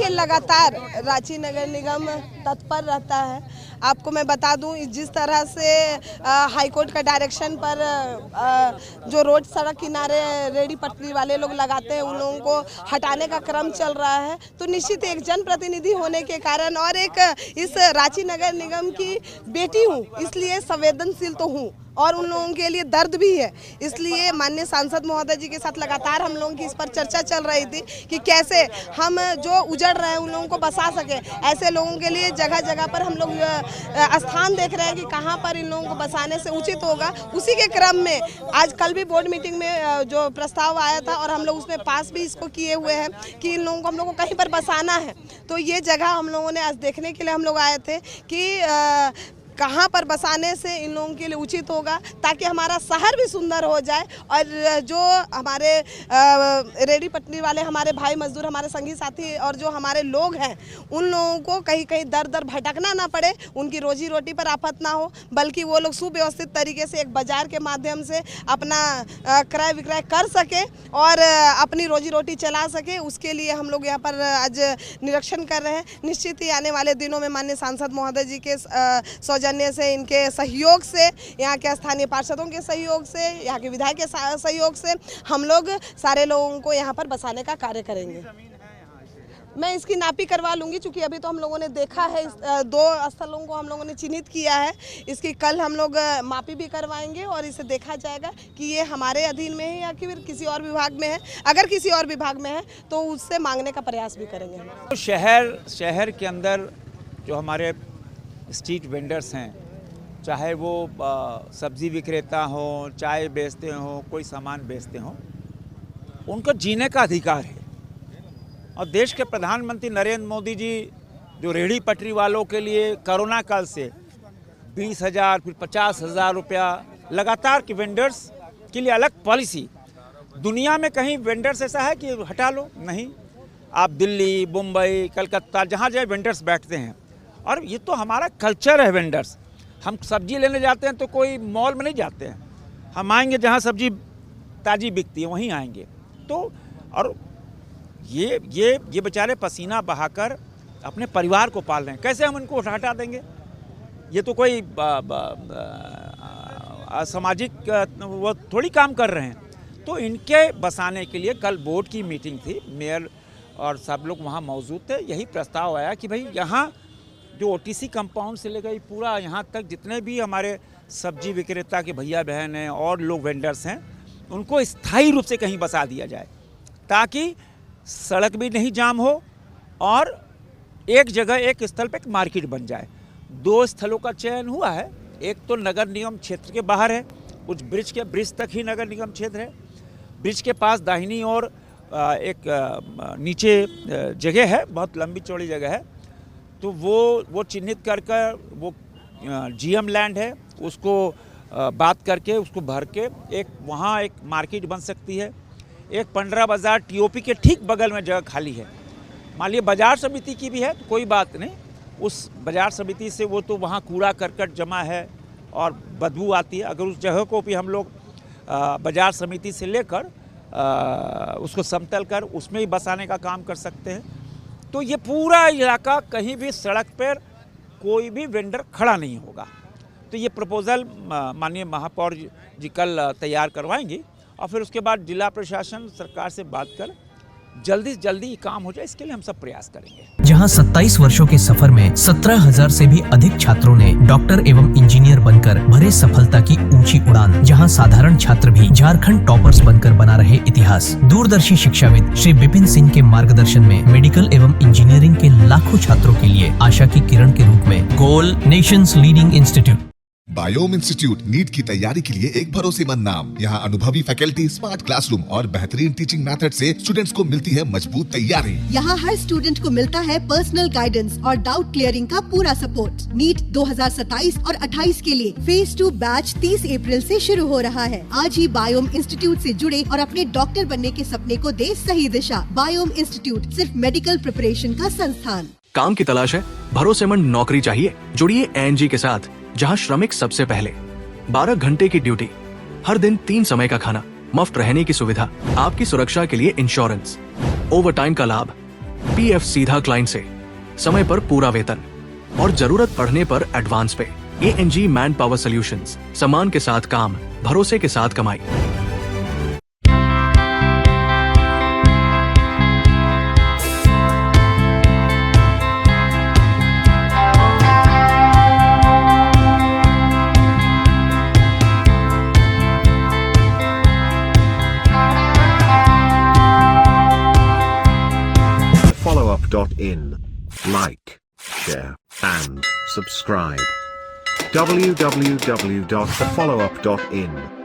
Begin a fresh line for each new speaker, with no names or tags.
देखिए, लगातार रांची नगर निगम तत्पर रहता है। आपको मैं बता दूं, जिस तरह से हाईकोर्ट का डायरेक्शन पर जो रोड सड़क किनारे रेडी पटरी वाले लोग लगाते हैं उन लोगों को हटाने का क्रम चल रहा है। तो निश्चित एक जनप्रतिनिधि होने के कारण और एक इस रांची नगर निगम की बेटी हूँ, इसलिए संवेदनशील तो हूँ और उन लोगों के लिए दर्द भी है। इसलिए माननीय सांसद महोदय जी के साथ लगातार हम लोगों की इस पर चर्चा चल रही थी कि कैसे हम जो उजड़ रहे हैं उन लोगों को बसा सके। ऐसे लोगों के लिए जगह जगह पर हम लोग स्थान देख रहे हैं कि कहां पर इन लोगों को बसाने से उचित होगा। उसी के क्रम में आज कल भी बोर्ड मीटिंग में जो प्रस्ताव आया था और हम लोग उसमें पास भी इसको किए हुए हैं कि इन लोगों को हम लोग को कहीं पर बसाना है। तो ये जगह हम लोगों ने आज देखने के लिए हम लोग आए थे कि कहाँ पर बसाने से इन लोगों के लिए उचित होगा, ताकि हमारा शहर भी सुंदर हो जाए और जो हमारे रेडी पटरी वाले हमारे भाई मजदूर, हमारे संगी साथी और जो हमारे लोग हैं उन लोगों को कहीं कहीं दर दर भटकना ना पड़े, उनकी रोजी रोटी पर आफत ना हो, बल्कि वो लोग सुव्यवस्थित तरीके से एक बाजार के माध्यम से अपना क्रय विक्रय कर सके और अपनी रोजी रोटी चला सके। उसके लिए हम लोग यहाँ पर आज निरीक्षण कर रहे हैं। निश्चित ही आने वाले दिनों में माननीय सांसद महोदय जी के सौजन्य से, इनके सहयोग से, यहाँ के स्थानीय पार्षदों के सहयोग से, यहाँ के विधायक के सहयोग से हम लोग सारे लोगों को यहाँ पर बसाने का कार्य करेंगे। मैं इसकी नापी करवा लूँगी, चूँकि अभी तो हम लोगों ने देखा है, 2 स्थलों को हम लोगों ने चिन्हित किया है। इसकी कल हम लोग मापी भी करवाएंगे और इसे देखा जाएगा कि ये हमारे अधीन में है या कि फिर किसी और विभाग में है। अगर किसी और विभाग में है तो उससे मांगने का प्रयास भी करेंगे।
तो शहर के अंदर जो हमारे स्ट्रीट वेंडर्स हैं, चाहे वो सब्जी विक्रेता हो, चाय बेचते हो, कोई सामान बेचते हो, उनको जीने का अधिकार है। और देश के प्रधानमंत्री नरेंद्र मोदी जी जो रेहड़ी पटरी वालों के लिए कोरोना काल से 20,000 फिर 50,000 रुपया लगातार के वेंडर्स के लिए अलग पॉलिसी, दुनिया में कहीं वेंडर्स ऐसा है कि हटा लो? नहीं। आप दिल्ली, मुंबई, कलकत्ता जहाँ जाए वेंडर्स बैठते हैं। और ये तो हमारा कल्चर है वेंडर्स। हम सब्जी लेने जाते हैं तो कोई मॉल में नहीं जाते हैं, हम आएंगे जहाँ सब्जी ताज़ी बिकती है वहीं आएंगे। तो और ये बेचारे पसीना बहाकर अपने परिवार को पाल रहे हैं, कैसे हम इनको हटा देंगे? ये तो कोई असामाजिक वो थोड़ी काम कर रहे हैं। तो इनके बसाने के लिए कल बोर्ड की मीटिंग थी, मेयर और सब लोग वहाँ मौजूद थे। यही प्रस्ताव आया कि भाई यहाँ जो ओटीसी कंपाउंड से लेकर पूरा यहाँ तक जितने भी हमारे सब्जी विक्रेता के भैया बहन हैं और लोग वेंडर्स हैं, उनको स्थायी रूप से कहीं बसा दिया जाए, ताकि सड़क भी नहीं जाम हो और एक जगह एक स्थल पर एक मार्केट बन जाए। 2 स्थलों का चयन हुआ है। एक तो नगर निगम क्षेत्र के बाहर है, उस ब्रिज तक ही नगर निगम क्षेत्र है। ब्रिज के पास दाहिनी ओर एक नीचे जगह है, बहुत लंबी चौड़ी जगह है। तो वो चिन्हित कर वो जीएम लैंड है, उसको बात करके उसको भर के एक वहाँ एक मार्केट बन सकती है। एक 15 बाज़ार टीओपी के ठीक बगल में जगह खाली है। मान लीजिए बाजार समिति की भी है तो कोई बात नहीं, उस बाजार समिति से वो तो वहाँ कूड़ा करकट जमा है और बदबू आती है। अगर उस जगह को भी हम लोग बाजार समिति से लेकर उसको समतल कर उसमें ही बसाने का काम कर सकते हैं। तो ये पूरा इलाका कहीं भी सड़क पर कोई भी वेंडर खड़ा नहीं होगा। तो ये प्रपोज़ल माननीय महापौर जी कल तैयार करवाएंगी और फिर उसके बाद जिला प्रशासन सरकार से बात कर जल्दी से जल्दी ये काम हो जाए, इसके लिए हम सब प्रयास करेंगे।
जहां 27 वर्षों के सफर में 17,000 से भी अधिक छात्रों ने डॉक्टर एवं इंजीनियर बनकर भरे सफलता की ऊंची उड़ान, जहां साधारण छात्र भी झारखंड टॉपर्स बनकर बना रहे इतिहास। दूरदर्शी शिक्षाविद श्री विपिन सिंह के मार्गदर्शन में मेडिकल एवं इंजीनियरिंग के लाखों छात्रों के लिए आशा की किरण के रूप में Goal nation's leading institute.
Biome institute NEET की तैयारी के लिए एक भरोसेमंद नाम। यहाँ अनुभवी फैकल्टी, स्मार्ट क्लासरूम और बेहतरीन टीचिंग मेथड से स्टूडेंट्स को मिलती है मजबूत तैयारी।
यहाँ हर स्टूडेंट को मिलता है पर्सनल गाइडेंस और डाउट क्लियरिंग का पूरा सपोर्ट। नीट 2027 और 28 के लिए फेज 2 बैच 30 अप्रैल से शुरू हो रहा है। आज ही बायोम इंस्टीट्यूट से जुड़े और अपने डॉक्टर बनने के सपने को दे सही दिशा। बायोम इंस्टीट्यूट सिर्फ मेडिकल प्रिपरेशन का संस्थान।
काम की तलाश है, भरोसेमंद नौकरी चाहिए? जुड़िए एएनजी के साथ, जहां श्रमिक सबसे पहले। 12 घंटे की ड्यूटी, हर दिन 3 समय का खाना, मुफ्त रहने की सुविधा, आपकी सुरक्षा के लिए इंश्योरेंस, ओवर टाइम का लाभ, पीएफ सीधा क्लाइंट से, समय पर पूरा वेतन और जरूरत पड़ने पर एडवांस पे। एएनजी मैन पावर सॉल्यूशंस, सम्मान के साथ काम, भरोसे के साथ कमाई।
followup.in. Like, share, and subscribe. www.thefollowup.in